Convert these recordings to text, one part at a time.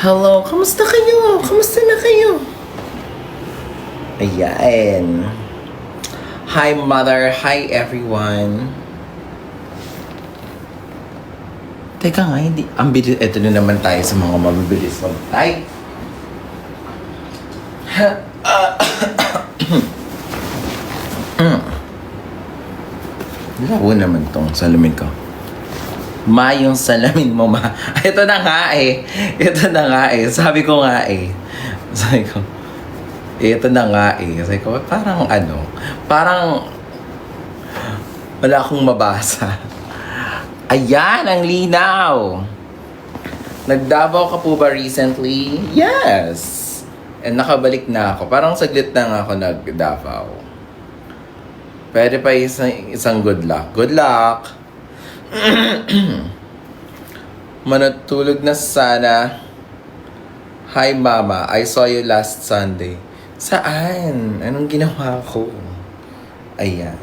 Hello, kamusta kayo? Kamusta na kayo? Ayan. Hi, mother. Hi, everyone. Teka nga, hindi. Ang bilis. Ito na naman tayo sa mga mabibilis mag-type. Labo naman tong salamin ko. Ma, yung salamin mo, ma. Ito na nga eh. Ito na nga eh. Sabi ko nga eh. Sabi ko, ito na nga eh. Sabi ko, parang wala akong mabasa. Ayan, ang linaw. Nagdavaw ka po ba recently? Yes. And nakabalik na ako. Parang saglit na nga ako nagdavaw. Pwede pa isang good luck. Good luck! Manatulog na sana. Hi mama, I saw you last Sunday. Saan? Anong ginawa ko? Ayan.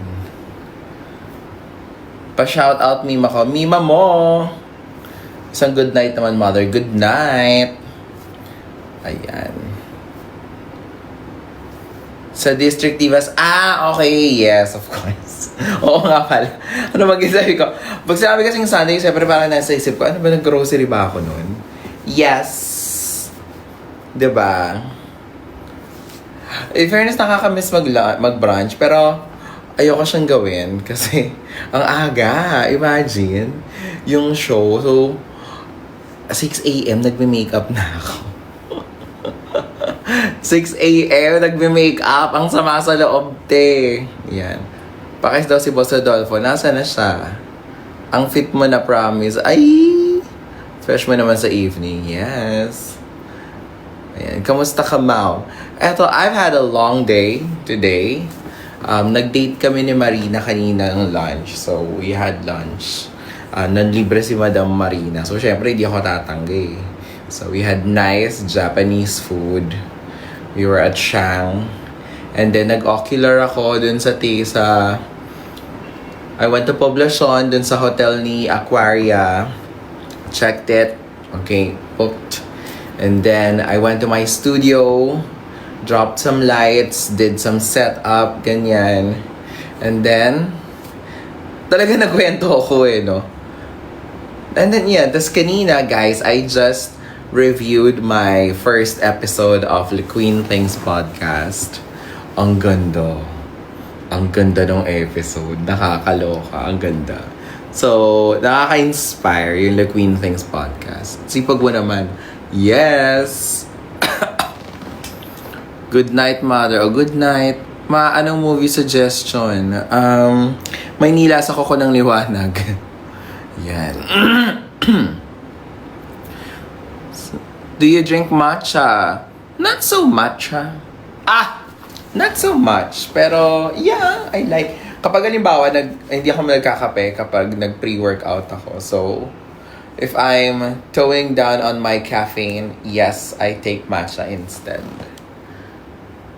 Pa-shout out Mima ko. Mima mo! Isang good night naman, mother. Good night! Ayan. Sa District Divas. Okay. Yes, of course. Oo nga pala. Ano mag-isabi ko? Pag sinabi kasing Sunday, siyempre parang nasa isip ko, ano ba, nag-grocery ba ako noon? Yes. Diba? In fairness, nakakamiss mag-brunch, pero ayoko siyang gawin kasi ang aga. Imagine, yung show. So, 6 a.m. nagme-makeup na ako. 6 a.m. nagme-makeup. Ang sama sa loob, te. Yan. Pakis daw si Boss Rodolfo. Nasa na siya? Ang fit mo na, promise. Ay! Fresh mo naman sa evening. Yes. Ayan. Kamusta ka, Mau? Eto, I've had a long day today. Nag-date kami ni Marina kanina ng lunch. So, we had lunch. Nanlibre si Madam Marina. So, syempre, hindi ako tatanggi. So, we had nice Japanese food. We were at Shang. And then, nag-ocular ako dun sa I went to Poblacion dun sa hotel ni Aquaria. Checked it. Okay, booked. And then, I went to my studio. Dropped some lights. Did some setup. Ganyan. And then, talaga nagkwento ako no? And then, yeah, tas kanina, guys, I just reviewed my first episode of The Queen Things podcast. Ang ganda. Ang ganda ng episode. Nakakaloka. Ang ganda. So, nakaka-inspire yung The Queen Things podcast. Sipag mo naman. Yes! Good night, mother. Oh, good night. Ma, anong movie suggestion? May nilas ako ng liwanag. Yan. Do you drink matcha? Not so matcha. Not so much. Pero, yeah, I like. Kapag halimbawa, hindi ako nagkakape kapag nag-pre-workout ako. So, if I'm towing down on my caffeine, yes, I take matcha instead.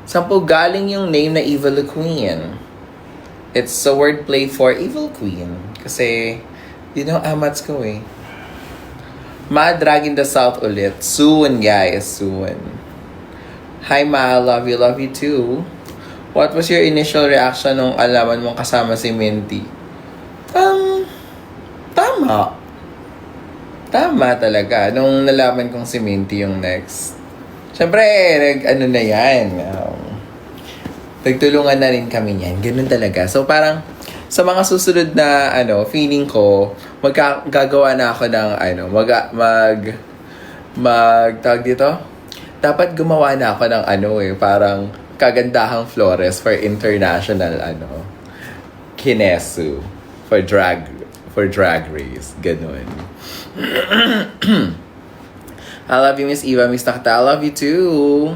Saan po galing yung name na Evil Queen? It's a wordplay for Evil Queen. Kasi, amats ko eh. Ma, Drag in the South ulit. Soon, guys. Soon. Hi, Ma. Love you too. What was your initial reaction nung alaman mong kasama si Minty? Tama. Tama talaga. Nung nalaman kong si Minty yung next. Siyempre, na yan. Nagtulungan na rin kami yan. Ganun talaga. So, parang, sa mga susunod na, feeling ko, gagawa na ako ng, tawag dito? Dapat gumawa na ako ng, parang kagandahang flores for international, kinesu. For drag race. Ganun. I love you, Miss Eva. Miss Takta, I love you too.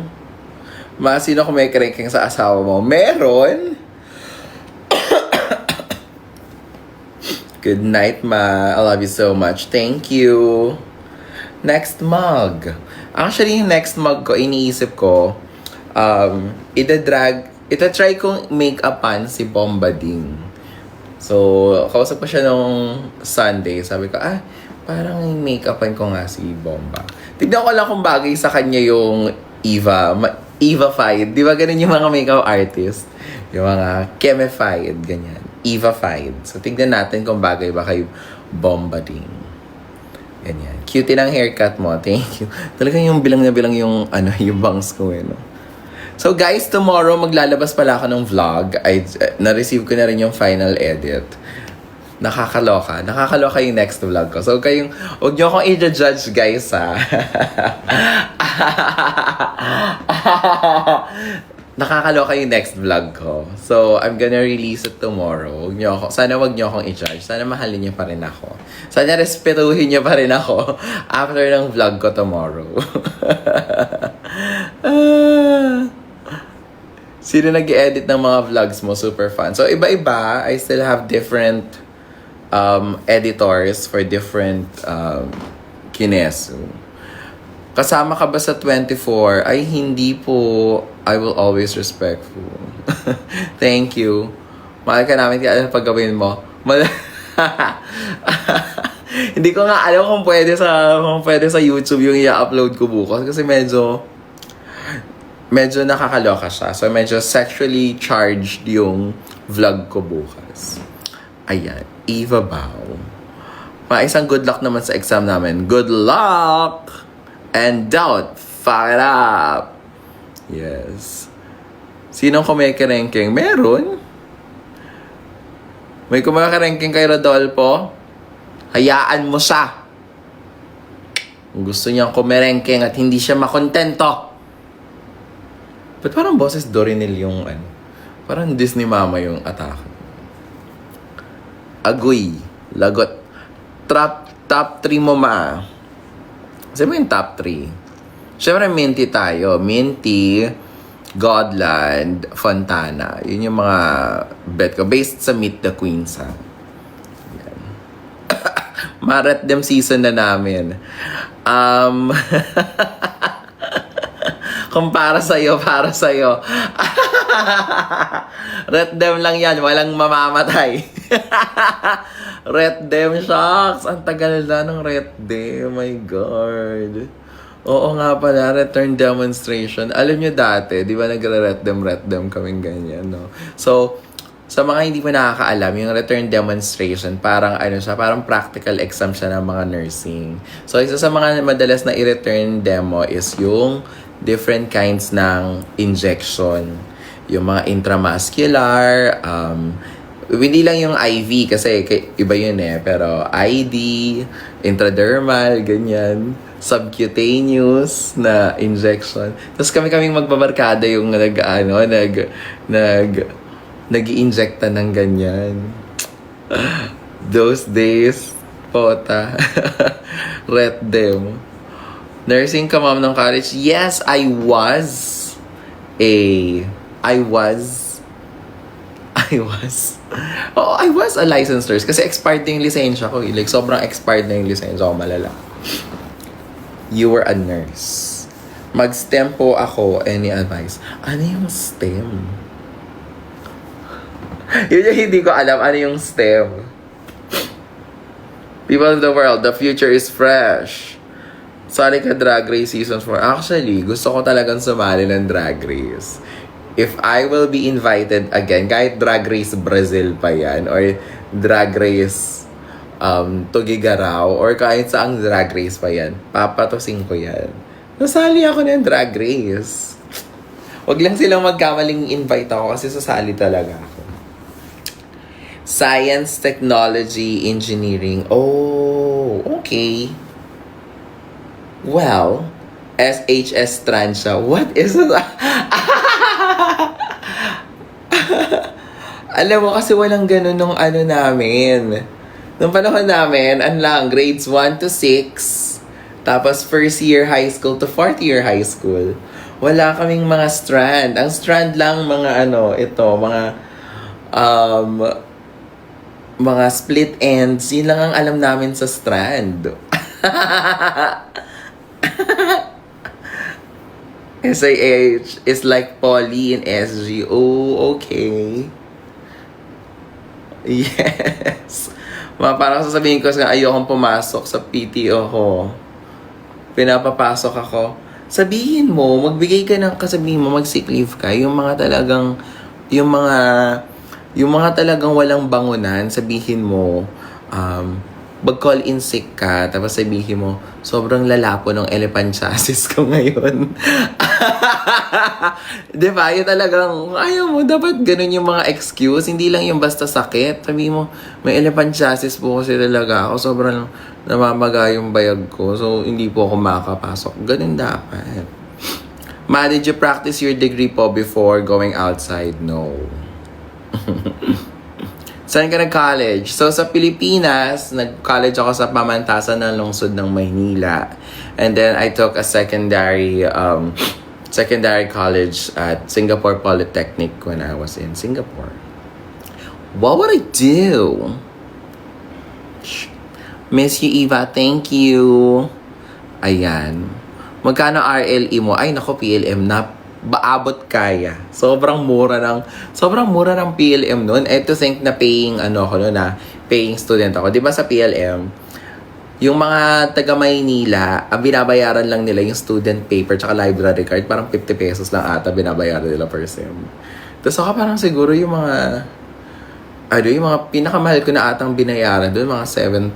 Ma, sino kumikirking sa asawa mo? Meron? Good night, Ma. I love you so much. Thank you. Next mug. Actually, yung next mug ko, iniisip ko, itatry kong make-upan si Bombading. So, kausap ko siya nung Sunday. Sabi ko, Parang make-upan ko nga si Bomba. Tignan ko lang kung bagay sa kanya yung Eva-fied. Di ba ganun yung mga makeup artist? Yung mga chemified, ganyan. Eva-fied. So, tignan natin kung bagay ba kay Bomba din. Ganyan. Cutie ng haircut mo. Thank you. Talagang yung bilang na bilang yung, yung bangs ko no? So, guys, tomorrow maglalabas pala ako ng vlog. Na-receive ko na rin yung final edit. Nakakaloka. Nakakaloka yung next vlog ko. So, huwag nyo akong i-judge, guys, ha. Nakakaloka yung next vlog ko. So, I'm gonna release it tomorrow. Sana wag nyo akong i-judge. Sana mahalin nyo pa rin ako. Sana respetuhin nyo pa rin ako after ng vlog ko tomorrow. Sino nag-edit ng mga vlogs mo? Super fun. So, iba-iba. I still have different editors for different kinesu. Kasama ka ba sa 24? Ay, hindi po. I will always respectful. Thank you. Mahal ka namin. Kaya ano pag-gawin mo? Hindi ko nga alam kung pwede sa YouTube yung i-upload ko bukas. Kasi medyo nakakaloka siya. So, medyo sexually charged yung vlog ko bukas. Ayan. Eva Bao. Isang good luck naman sa exam namin. Good luck! And don't fuck it up! Yes. Sinong kumikerengking? Meron. May kumikerengking kay Rodolfo? Hayaan mo siya. Kung gusto niyang kumirengking at hindi siya makontento. Ba't parang boses Dorinil yung Parang Disney Mama yung atake. Agoy. Lagot. Top 3 mo ma. Sabi mo yung top 3. Siyempre, Minty tayo. Minty, Godland, Fontana. Yun yung mga bet ko. Based sa Meet the Queens, ha. Maret them season na namin. Kung para sa'yo. Ret them lang yan. Walang mamamatay. Ret them, shocks. Ang tagal na ng ret them. Oh my God. Oo nga pala, return demonstration. Alam nyo dati, di ba nagre-ret them kaming ganyan, no? So, sa mga hindi pa nakakaalam, yung return demonstration, parang parang practical exam siya ng mga nursing. So, isa sa mga madalas na i-return demo is yung different kinds ng injection. Yung mga intramuscular, hindi lang yung IV kasi iba yun pero ID, intradermal, ganyan, subcutaneous na injection. Tapos kaming magbabarkada yung nag-i-injecta ng ganyan. Those days, pota. Ret them. Nursing ka, ma'am, ng college? Yes, I was a licensed nurse kasi expired na yung lisensya ko. Like, sobrang expired na yung lisensya ko, malala. You were a nurse. Mag-STEM po ako. Any advice? Ano yung STEM? Yun yung hindi ko alam. Ano yung STEM? People of the world, the future is fresh. Sali ka Drag Race Season 4. Actually, gusto ko talagang sumali ng Drag Race. If I will be invited again, kahit Drag Race Brazil pa yan, or Drag Race Tugigaraw, or kahit saang Drag Race pa yan, papatusin ko yan. Nasali ako ng Drag Race. Wag lang silang magkamaling invite ako kasi sasali talaga ako. Science, Technology, Engineering. Oh, okay. Well, SHS Transya. What is it? Alam mo, kasi walang ganun nung namin. Nung panahon namin, grades 1 to 6. Tapos first year high school to fourth year high school. Wala kaming mga strand. Ang strand lang mga split ends. Yun lang ang alam namin sa strand. SIH is like poly and SG. Oh, okay. Yes. Parang sasabihin ko sa ayokong pumasok sa PTO ko. Pinapapasok ako. Sabihin mo, magbigay ka ng kasabihin mo, mag-sick leave ka. Yung mga talagang, yung mga, yung mga talagang walang bangunan, sabihin mo, mag-call in sick ka, tapos sabihin mo, sobrang lala po ng elephant chassis ko ngayon. Diba? Yung talagang, ayaw mo, dapat ganun yung mga excuse. Hindi lang yung basta sakit. Sabihin mo, may elephant chassis po kasi talaga ako. Sobrang namamaga yung bayag ko. So, hindi po ako makakapasok. Ganun dapat. Ma, did you practice your degree po before going outside? No. Saan ka nag-college? So, sa Pilipinas, nag-college ako sa Pamantasan ng Lungsod ng Maynila. And then, I took a secondary college at Singapore Polytechnic when I was in Singapore. What would I do? Miss you, Eva. Thank you. Ayan. Magkano RLE mo? Ay, nako, PLM na. Baabot kaya. Sobrang mura ng PLM noon. To think na paying paying student ako. 'Di ba sa PLM, yung mga taga Maynila, ang binabayaran lang nila yung student paper tsaka library card, parang 50 pesos lang ata binabayaran nila per sem. Tapos ako parang siguro yung mga pinakamahal ko na atang binayaran doon, mga 7,000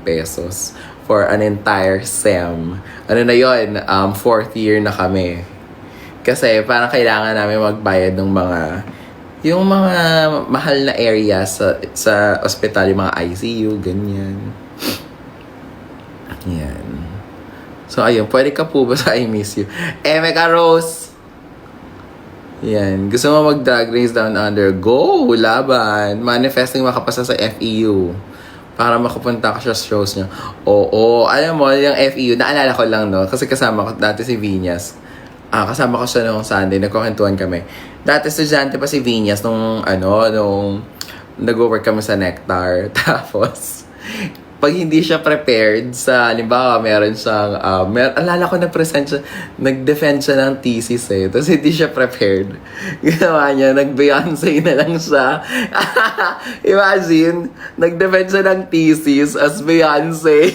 pesos for an entire sem. Ano na yon? Fourth year na kami. Kasi parang kailangan namin magbayad ng yung mga mahal na area sa ospital, yung mga ICU, ganyan. Yan. So, ayun. Pwede ka po ba sa I Miss You? Meka Rose! Yan. Gusto mo mag-drag race down under? Go! Laban! Manifesting makapasa sa FEU. Para makapunta ka sa shows niya. Oo. Alam mo, yung FEU, naalala ko lang, no? Kasi kasama ko dati si Vinyas. Kasama ko siya noong Sunday, nagkukwentuhan kami. Dati estudyante pa si Vinyas nung nag-work kami sa Nectar. Tapos, pag hindi siya prepared sa, halimbawa, meron siyang, alala ko nag-defend siya ng thesis eh. Tapos hindi siya prepared. Ginawa niya, nag-Beyonce na lang siya. Imagine, nag-defend siya ng thesis as Beyonce.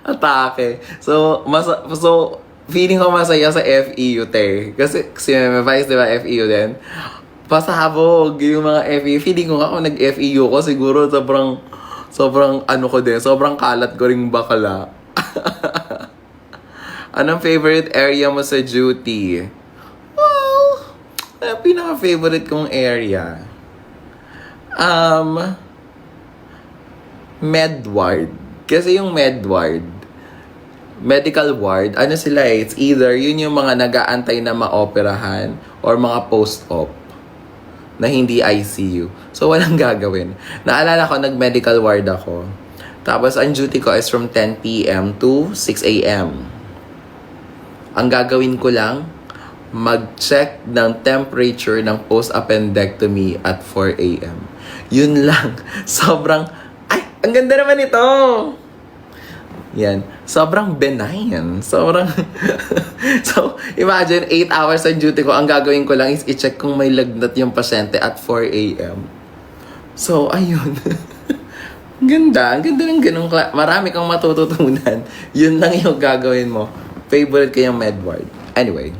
Atake. So, feeling ko masaya sa FEU, te. Kasi si Meme Vice, di ba, FEU din? Pasabog yung mga FEU. Feeling ko nga kung nag-FEU ko, siguro sobrang sobrang kalat ko ring bakala. Anong favorite area mo sa duty? Well, pinaka-favorite kong area. Med ward. Kasi yung med ward, medical ward, it's either yun yung mga nag-aantay na maoperahan or mga post-op na hindi ICU. So, walang gagawin. Naalala ko, nag-medical ward ako. Tapos, ang duty ko is from 10 p.m. to 6 a.m. Ang gagawin ko lang, mag-check ng temperature ng post-appendectomy at 4 a.m. Yun lang. Sobrang, ang ganda naman ito! Yan. Sobrang benign. So, imagine, 8 hours ang duty ko. Ang gagawin ko lang is i-check kung may lagnat yung pasyente at 4 a.m. So, ayun. Ganda. Ang ganda ng ganun. Marami kang matututunan. Yun lang yung gagawin mo. Favorite ko yung medward. Anyway.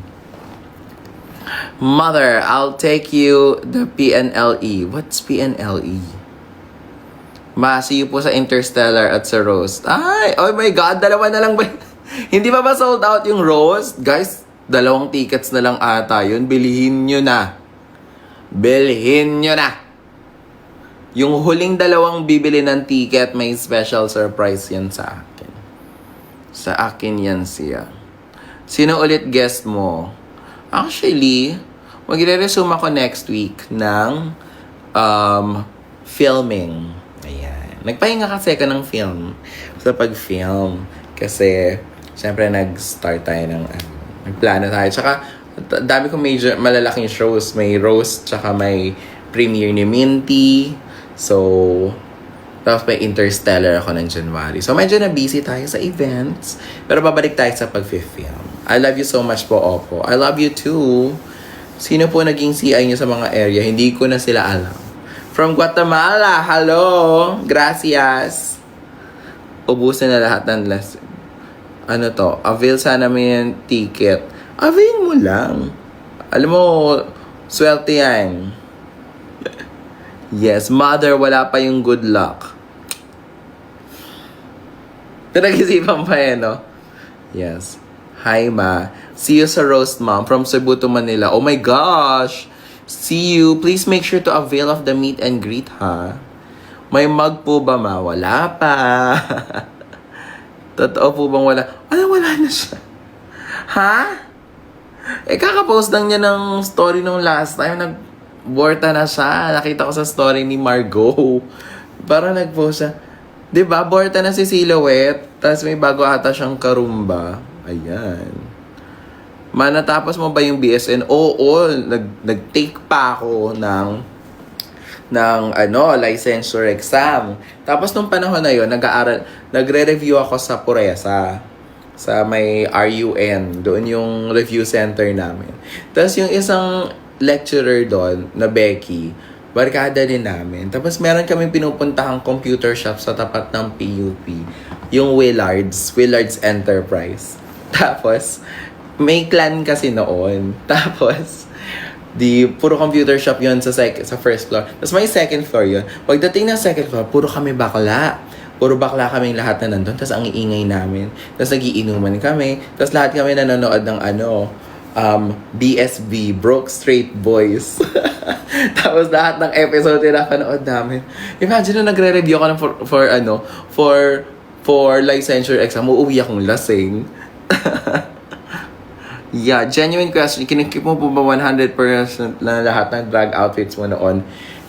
Mother, I'll take you the PNLE. What's PNLE? See you po sa Interstellar at sa Roast. Ay, oh my God, dalawa na lang ba? Hindi ba sold out yung Roast? Guys, 2 tickets na lang ata yun. Bilhin nyo na. Yung huling 2 bibili ng ticket, may special surprise yan sa akin. Sa akin yan siya. Sino ulit guest mo? Actually, magre-resume ako next week ng filming. Ayan. Nagpahinga kasi ako ng film. Sa pag-film. Kasi, syempre, nag-start tayo ng, nagplano tayo. Tsaka, dami kong malalaking shows. May Roast, tsaka may premiere ni Minty. So, tapos may Interstellar ako ng January. So, medyo na busy tayo sa events. Pero babalik tayo sa pag-film. I love you so much po, Opo. I love you too. Sino po naging CI nyo sa mga area? Hindi ko na sila alam. From Guatemala. Hello. Gracias. Ubusin na lahat ng lesson. Ano to? Avail sana mo yung ticket. Avail mo lang. Alam mo, swerte yan. Yes, mother, wala pa yung good luck. Pinag-isipan pa yan, no? Yes. Hi, ma. See you sa roast, mom. From Cebu to Manila. Oh my gosh! See you. Please make sure to avail of the meet and greet, ha? May mug po ba, ma? Wala pa. Totoo po bang wala? Ano, wala na siya. Ha? Kakapost lang niya ng story nung last time. Nag-borta na siya. Nakita ko sa story ni Margot. Parang nag-post siya. Diba? Borta na si Silhouette. Tapos may bago ata siyang karumba. Ayan. Manatapos mo ba yung BSN? Oo. Nag-take pa ako ng licensure exam. Tapos nung panahon na yon, nagre-review ako sa Puresa. Sa may RUN. Doon yung review center namin. Tapos yung isang lecturer doon, na Becky, barkada din namin. Tapos meron kaming pinupuntahang computer shop sa tapat ng PUP. Yung Willards Enterprise. Tapos, may clan kasi noon. Tapos, puro computer shop yun sa first floor. Tapos may second floor yun. Pagdating ng second floor, puro kami bakla. Puro bakla kaming lahat na nandun. Tapos ang iingay namin. Tapos nagiinuman kami. Tapos lahat kami nanonood ng BSB, Broke Straight Boys. Tapos lahat ng episode na napanood namin. Imagine na nagre-review ako ng for licensure exam. Uuwi akong lasing. Yeah, genuine question. Kinikip mo po ba 100% na lahat ng drag outfits mo noon?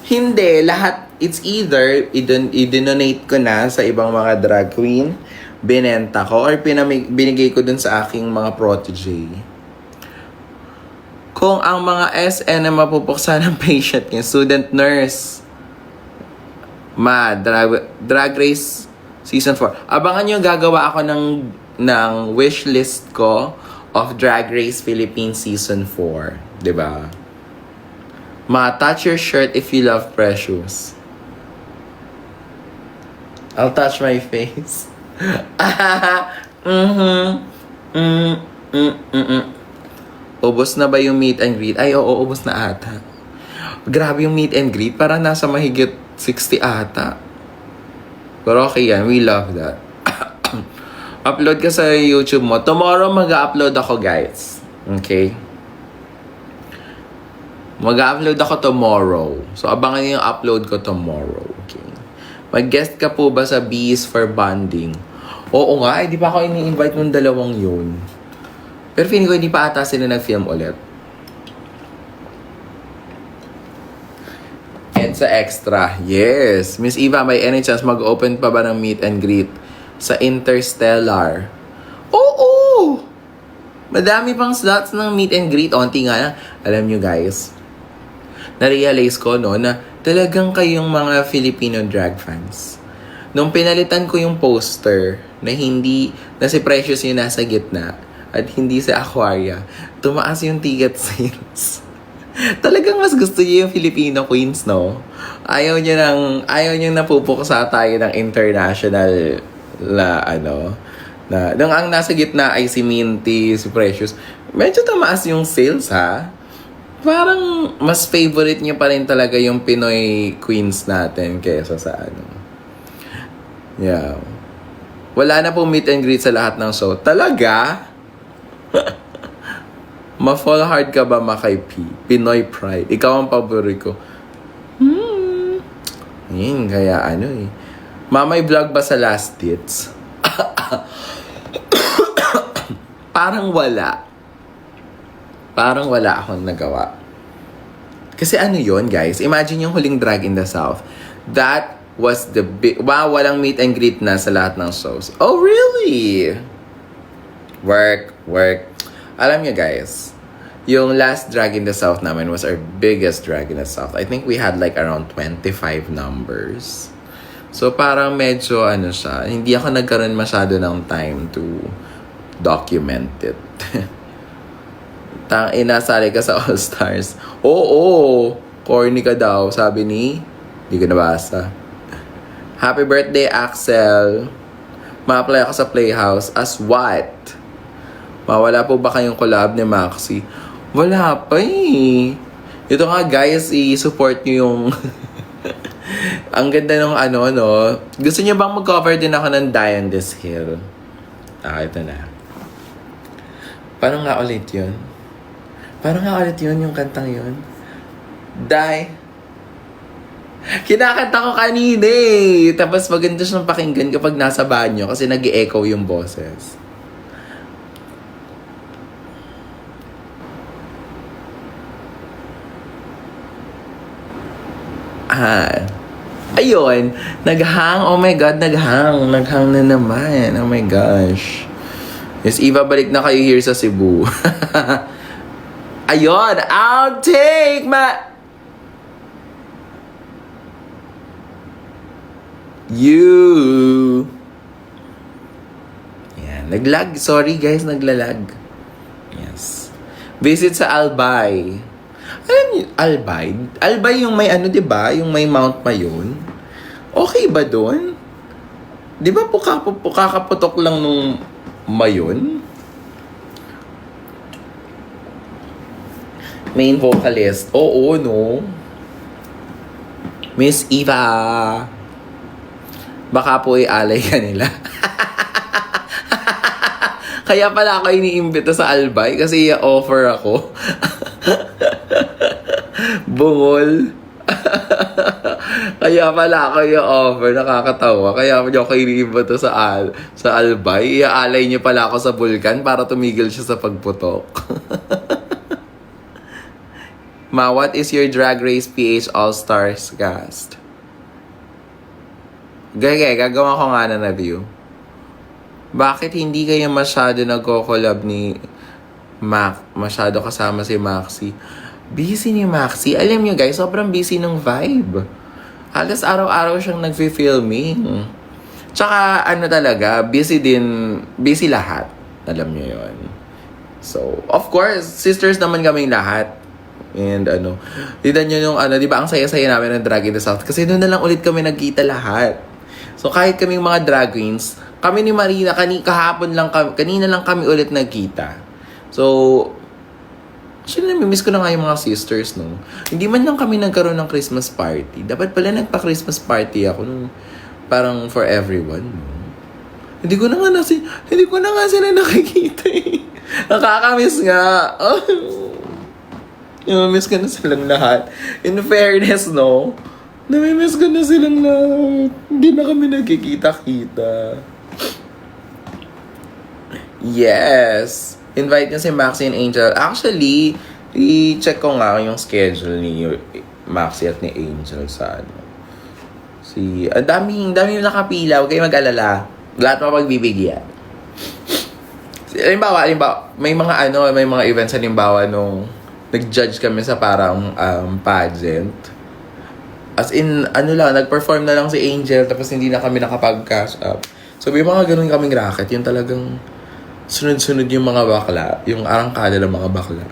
Hindi. Lahat, it's either i-donate ko na sa ibang mga drag queen, binenta ko, or binigay ko dun sa aking mga protege. Kung ang mga SN na mapupuksa ng patient niya, student nurse, Drag Race Season 4. Abangan nyo, gagawa ako ng wish list ko of Drag Race Philippines Season 4. Diba? Touch your shirt if you love Precious. I'll touch my face. Ubos na ba yung meet and greet? Ay, oo, ubos na ata. Grabe yung meet and greet. Parang nasa mahigit 60 ata. Pero okay yan. We love that. Upload ka sa YouTube mo. Tomorrow mag-upload ako, guys. Okay? Mag-upload ako tomorrow. So, abangan niyo yung upload ko tomorrow. Okay? Mag-guest ka po ba sa Bees for Bonding? Oo nga, di pa ako ini-invite ng dalawang yun. Pero feeling ko hindi pa ata sila nag-film ulit. And sa extra, yes. Miss Eva, may any chance mag-open pa ba ng meet and greet sa Interstellar? Oo! Madami pang slots ng meet and greet. Onti nga na. Alam nyo guys, na-realize ko no, na talagang kayong mga Filipino drag fans. Nung pinalitan ko yung poster na si Precious yung nasa gitna at hindi si Aquaria, tumaas yung ticket sales. Talagang mas gusto niyo yung Filipino queens, no? Ayaw niyo napupuksa tayo ng international nung ang nasa gitna ay si Minty, si Precious. Medyo tumaas yung sales, ha? Parang mas favorite niyo pa rin talaga yung Pinoy queens natin kaysa sa Yeah. Wala na pong meet and greet sa lahat ng show. Talaga? Ma-fall hard ka ba, Makay P? Pinoy Pride. Ikaw ang paborito ko. Ayun, kaya Mamay vlog ba sa last hits? Parang wala. Parang wala akong nagawa. Kasi yun, guys? Imagine yung huling Drag in the South. That was the big... Wow, walang meet and greet na sa lahat ng shows. Oh, really? Work. Alam nyo, guys, yung last Drag in the South namin was our biggest Drag in the South. I think we had like around 25 numbers. So, parang medyo siya. Hindi ako nagkaroon masyado ng time to document it. Inasali ka sa All Stars. Oo, corny ka daw, sabi ni Hindi ko nabasa. Happy birthday, Axel. Ma-apply ako sa Playhouse. As what? Mawala po ba kayong collab ni Maxi? Wala pa eh. Ito nga guys, i-support nyo yung... Ang ganda ng ano, no? Gusto niyo bang mag-cover din ako ng Die on This Hill? Ito na. Paano nga ulit yun? Paano nga ulit yun, yung kantang yun? Die. Kinakanta ko kanina eh. Tapos maganda siyang pakinggan kapag nasa banyo kasi nag-i-echo yung boses. Ayun, naghang. Oh my God, naghang. Naghang na naman. Oh my gosh. Yes, Eva, balik na kayo here sa Cebu. Ayun, I'll take my... You. Yan, naglag. Sorry guys, naglalag. Yes. Visit sa Albay. Alam niyo, Albay? Albay yung may ano, diba? Yung may Mount Mayon. Okay ba doon? Diba kakaputok lang nung Mayon? Main vocalist. Oo, no? Miss Eva. Baka po i-alay ka nila. Kaya pala ako iniimbita sa Albay kasi i-offer ako. Bungol. Kaya pala ako i-offer. Nakakatawa. Kaya ako iniimbita sa Albay. I-alay niyo pala ako sa Vulcan para tumigil siya sa pagputok. Ma, what is your Drag Race PH All-Stars cast? Gagawa ko nga na review. Bakit hindi kayo masyado nagko-collab ni masyado kasama si Maxi? Busy ni Maxi. Alam nyo guys, sobrang busy ng vibe. Halos araw-araw siyang nagfi-filming. Tsaka ano talaga, busy lahat. Alam nyo yon. So, of course, sisters naman kaming lahat. And tignan nyo yung di ba ang saya-saya namin ng Drag in the South? Kasi doon na lang ulit kami nagkita lahat. So, kahit kaming mga drag queens, kami ni Marina, kanina lang kami ulit nagkita. So, actually, namimiss ko na nga yung mga sisters, no? Hindi man lang kami nagkaroon ng Christmas party. Dapat pala nagpa-Christmas party ako nung parang for everyone, no? Hindi ko na nga sila nakikita eh. Nakakamiss nga. Namimiss ko na silang lahat. In fairness, no? Namimiss ko na silang lahat. Hindi na kami nagkikita-kita. Yes. Invite niya si Maxi and Angel. Actually, i-check ko nga yung schedule ni Maxi at ni Angel sa ang daming nakapila. Huwag kayo mag-alala. Lahat mapagbibigyan. Halimbawa, may mga events halimbawa nung nag-judge kami sa parang pageant. As in, nag-perform na lang si Angel tapos hindi na kami nakapag-cash up. So, may mga ganun kaming racket. Yung talagang sunod-sunod yung mga bakla. Yung arangkada ng mga bakla.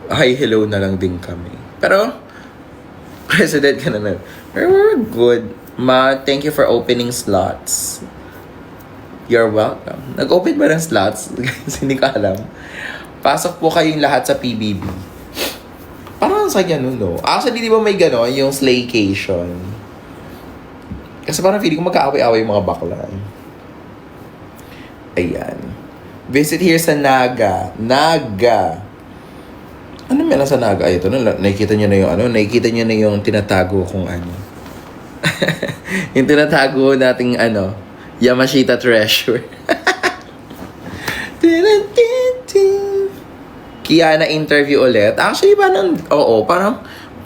Hi, hello na lang din kami. Pero, president ka na. We're good. Ma, thank you for opening slots. You're welcome. Nag-open ba ng slots? Hindi ko alam. Pasok po kayong lahat sa PBB. Parang sa ganun, no? Actually, di ba may gano'n? Yung slaycation. Kasi parang feeling ko magkaaway-away yung mga bakla. Ayan. Visit here sa Naga. Naga. Ano meron sa Naga? Ay, ito na. Nakikita nyo na yung nakikita nyo na yung tinatago kong yung tinatago nating Yamashita Treasure. Kiana interview ulit. Actually, parang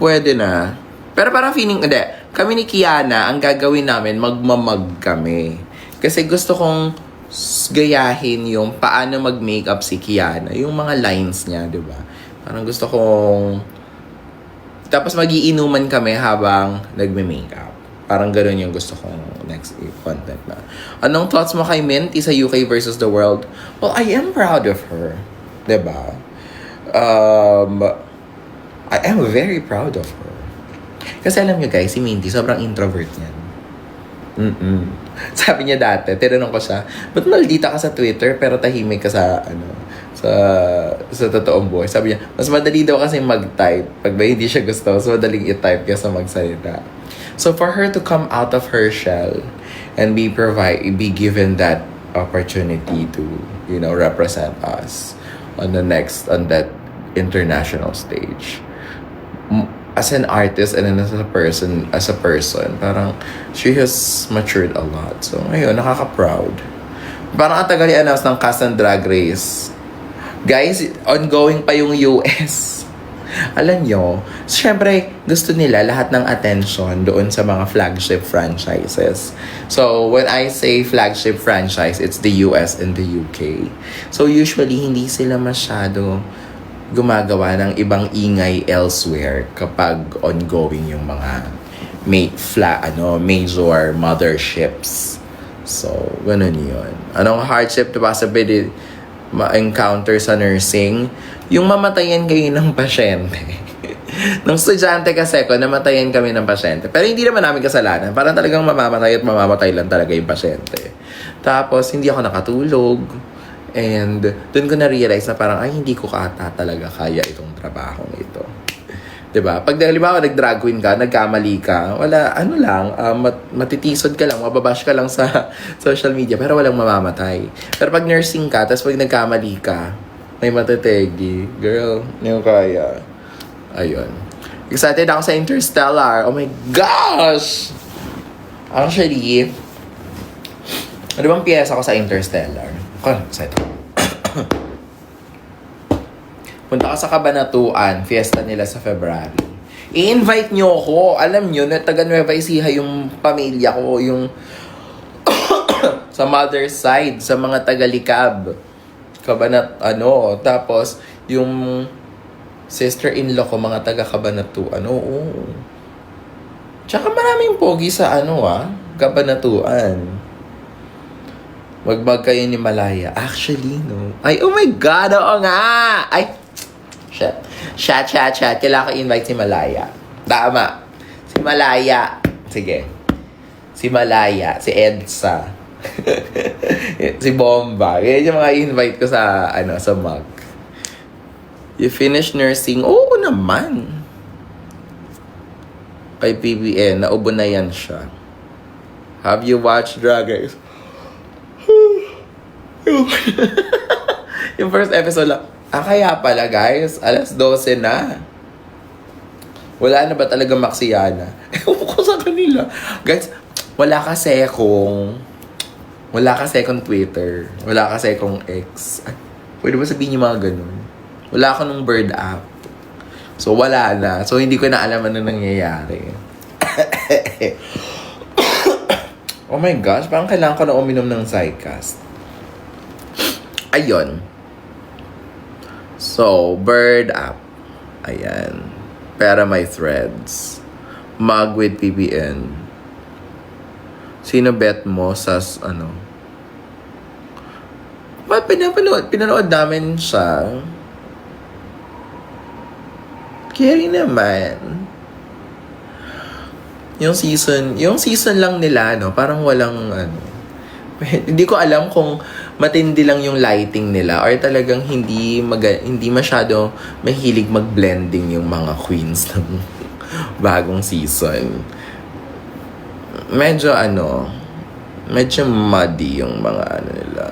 pwede na. Pero parang feeling, hindi. Kami ni Kiana, ang gagawin namin, magmamag kami. Kasi gusto kong gayahin yung paano mag-makeup si Kiana. Yung mga lines niya, di ba? Parang gusto kong... Tapos magiinuman kami habang nagme-makeup. Parang gano'n yung gusto kong next content na. Anong thoughts mo kay Minty sa UK versus the world? Well, I am proud of her. Di ba? I am very proud of her. Kasi alam nyo guys, si Minty, sobrang introvert niyan. Sabi niya dati, tinanong ko siya, ba't maldita ka sa Twitter pero tahimik ka sa, sa totoong buhay? Sabi niya, mas madali daw kasi mag-type. Pag ba hindi siya gusto, mas madaling i-type kaysa magsalita. So for her to come out of her shell and be given that opportunity to, represent us on that international stage. As an artist and as a person, parang she has matured a lot. So, ayun, nakaka-proud. Parang atagal i-announce ng cast ng Drag Race. Guys, ongoing pa yung US. Alam nyo, syempre, gusto nila lahat ng attention doon sa mga flagship franchises. So, when I say flagship franchise, it's the US and the UK. So, usually, hindi sila masyado gumagawa ng ibang ingay elsewhere kapag ongoing yung mga major motherships. So, ganun yun. Anong hardship to possibly ma-encounter sa nursing? Yung mamatayan kayo ng pasyente. Nung estudyante kasi ko, namatayan kami ng pasyente. Pero hindi naman namin kasalanan. Parang talagang mamamatay lang talaga yung pasyente. Tapos, hindi ako nakatulog. And doon ko na-realize na parang, ay, hindi ko talaga kaya itong trabahong ito. 'Di ba? Pag halimbawa nag-drag queen ka, nagkamali ka, wala, matitisod ka lang, mababash ka lang sa social media, pero walang mamamatay. Pero pag nursing ka, tapos pag nagkamali ka, may matategi. Girl, hindi ko kaya. Ayun. Excited ako sa Interstellar. Oh my gosh! Actually, ano bang piyesa ko sa Interstellar? Punta ka sa Cabanatuan, fiesta nila sa February. I-invite nyo ako. Alam nyo, na taga Nueva Ecija yung pamilya ko, yung sa mother's side, sa mga taga-Likab. Tapos, yung sister-in-law ko, mga taga-Cabanatuan. Oo. Tsaka maraming pogi sa Cabanatuan. Magbag kayo ni Malaya. Actually, no. Ay, oh my God, oo nga! Ay, Chat. Kailangan ko invite si Malaya. Tama. Si Malaya. Sige. Si Malaya. Si Edsa. Si Bomba. Yan yung mga invite ko sa, sa mug. You finish nursing? Oo naman. Kay PBN, naubo na yan siya. Have you watched Drag Race? Yung first episode lang. Kaya pala guys, 12:00 na. Wala na ba talaga Maxiana? Ewan ko sa kanila. Guys, wala kasi akong Twitter. Wala kasi akong X. Ay, pwede ba sabihin yung mga ganun? Wala ako nung Bird app. So, wala na. So, hindi ko na alam ano nangyayari. Oh my gosh, parang kailangan ko na uminom ng Zycast. Ayun. So, Bird app. Ayan. Para my threads. Mug with PBN. Sino bet mo sa pinanood namin siya. Carry naman. Yung season lang nila, parang walang, hindi ko alam kung matindi lang yung lighting nila or talagang hindi masyado mahilig mag-blending yung mga queens ng bagong season. Medyo muddy yung mga nila.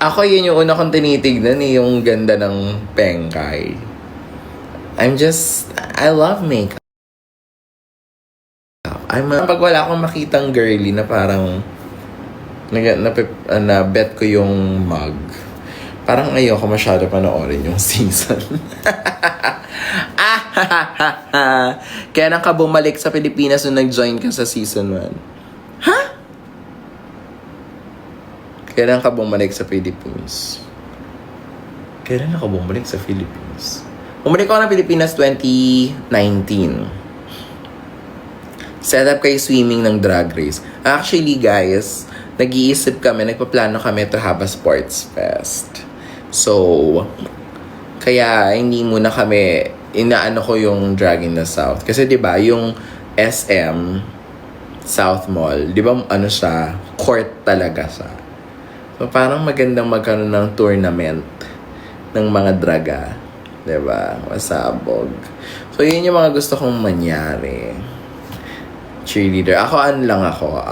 Ako yun yung una kong tinitignan yung ganda ng Pengkay. I love makeup. Pag wala akong makitang girly na parang na bet ko yung mug, parang ayoko masyado panoorin yung season. Kaya nang ka bumalik sa Pilipinas nung nag-join ka sa season 1. Ha? Kailan ka bumalik sa Philippines? Kailan ako bumalik sa Philippines? Bumalik ako ng Pilipinas 2019. Set up kayo swimming ng Drag Race. Actually, guys, nagpaplano kami to have a sports fest. So, Kaya hindi muna kami, inaano ko yung Drag in the South. Kasi 'di ba yung SM South Mall, 'di ba ano siya, court talaga siya. So parang magandang magkaroon ng tournament ng mga draga, 'di ba? Masabog. So yun yung mga gusto kong mangyari. Cheerleader. Ako ano lang ako,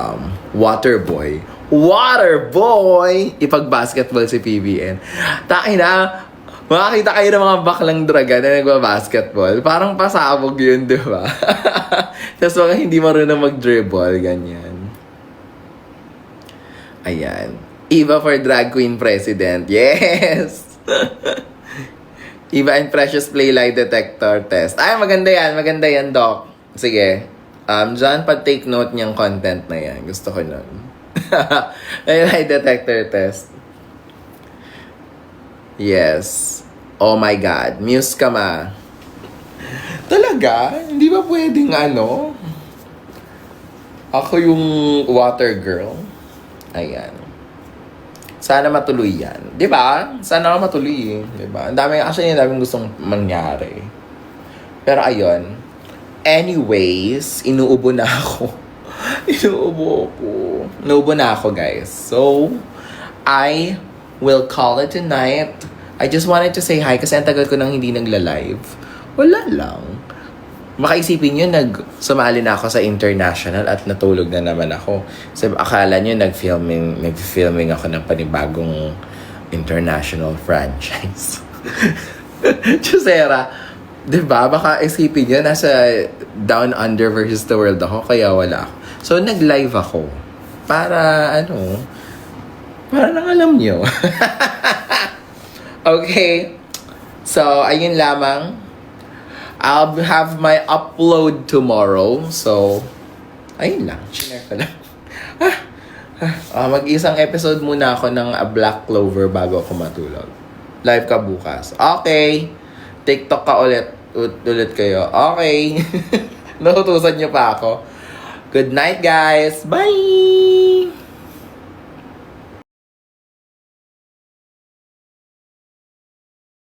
water boy. Water boy! Ipag-basketball si PBN. Takin na, makakita kayo ng mga baklang draga na nagba-basketball. Parang pasabog yun, di ba? Tapos mga hindi marunong mag-dribble, ganyan. Ayan. Eva for Drag Queen President. Yes! Eva and Precious Play Lie Detector Test. Ay, maganda yan, Doc. Sige. Dyan, pag-take note niyang content na yan. Gusto ko nun. Lie Detector Test. Yes. Oh my God. Muse ka ma. Talaga? Hindi ba pwedeng ano? Ako yung water girl. Ayan. Sana matuloy yan. Di ba? Sana matuloy. Di ba? Ang daming gustong mangyari. Pero ayun. Anyways, inuubo na ako. Inuubo na ako, guys. So, I will call it tonight. I just wanted to say hi kasi ang tagal ko nang hindi nagla-live. Wala lang. Makaisipin nyo, sumali na ako sa international at natulog na naman ako. So, akala nyo, nag-filming ako ng panibagong international franchise. Chusera, diba? Baka isipin nyo, nasa Down Under versus the World ako, kaya wala ako. So, nag-live ako. Para, para nang alam nyo. Okay. So, ayun lamang. I'll have my upload tomorrow. So, ayun lang. Share ko lang. Mag-isang episode muna ako ng A Black Clover bago ako matulog. Live ka bukas. Okay. TikTok ka ulit kayo. Okay. Nautusan niyo pa ako. Good night, guys. Bye!